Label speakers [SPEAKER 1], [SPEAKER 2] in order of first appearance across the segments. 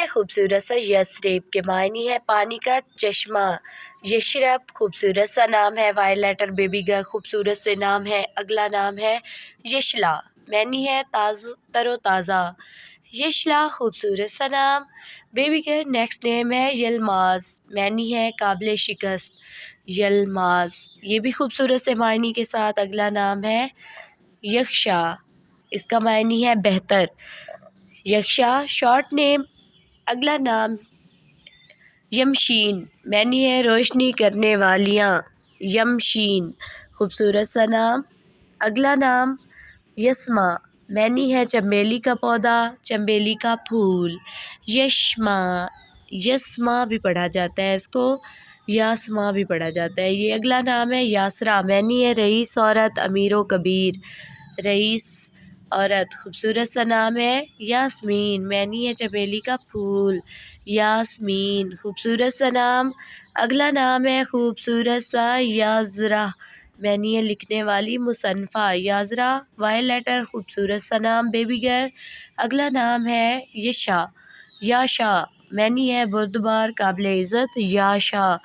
[SPEAKER 1] خوبصورت سا یثرب کے معنی ہے پانی کا چشمہ۔ یشرب خوبصورت سا نام ہے۔ وائی لیٹر بیبی گرل خوبصورت سے نام ہے۔ اگلا نام ہے یشلا، معنی ہے تر و تازہ۔ یشلا خوبصورت سا نام۔ بیبی گرل نیکسٹ نیم ہے یلماز، معنی ہے قابل شکست۔ یلماز یہ بھی خوبصورت سے معنی کے ساتھ۔ اگلا نام ہے یکشا، اس کا معنی ہے بہتر۔ یکشا شارٹ نیم۔ اگلا نام یمشین، معنی ہے روشنی کرنے والیاں۔ یمشین خوبصورت سا نام۔ اگلا نام یسما، معنی ہے چنبیلی کا پودا، چنبیلی کا پھول۔ یشما، یسما بھی پڑھا جاتا ہے، اس کو یاسما بھی پڑھا جاتا ہے۔ یہ اگلا نام ہے یاسرا، معنی ہے رئیس عورت، امیر و کبیر۔ رئیس عورت خوبصورت سا نام ہے۔ یاسمین، معنی ہے چنبیلی کا پھول۔ یاسمین خوبصورت سا نام۔ اگلا نام ہے خوبصورت سا یازرا، معنی ہے لکھنے والی، مصنفہ۔ یازرا وائی لیٹر خوبصورت سا نام بیبی گرل۔ اگلا نام ہے یشا، یاشا معنی ہے بردبار، قابل عزت۔ یاشا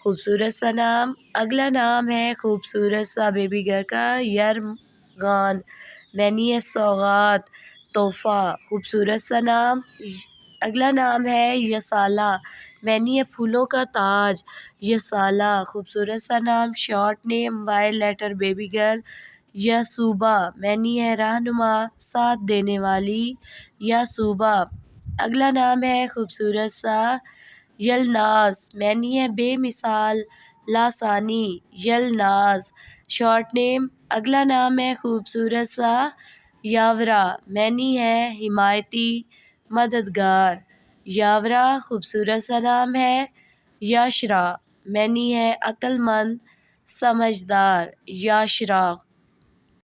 [SPEAKER 1] خوبصورت سا نام۔ اگلا نام ہے خوبصورت سا بیبی گرل کا یرغان، معنی ہے سوغات، تحفہ۔ خوبصورت سا نام۔ اگلا نام ہے یسالہ، معنی ہے پھولوں کا تاج۔ یسالہ خوبصورت سا نام۔ Short name Y letter baby girl Yasuba, معنی ہے رہنما، ساتھ دینے والی۔ یاسوبا اگلا نام ہے خوبصورت سا یلناز، معنی ہے بے مثال، لاسانی۔ یلناز شارٹ نیم۔ اگلا نام ہے خوبصورت سا یاورا، معنی ہے حمایتی، مددگار۔ یاورا خوبصورت سا نام ہے۔ یاشرا معنی ہے عقل مند، سمجھدار۔ یاشرا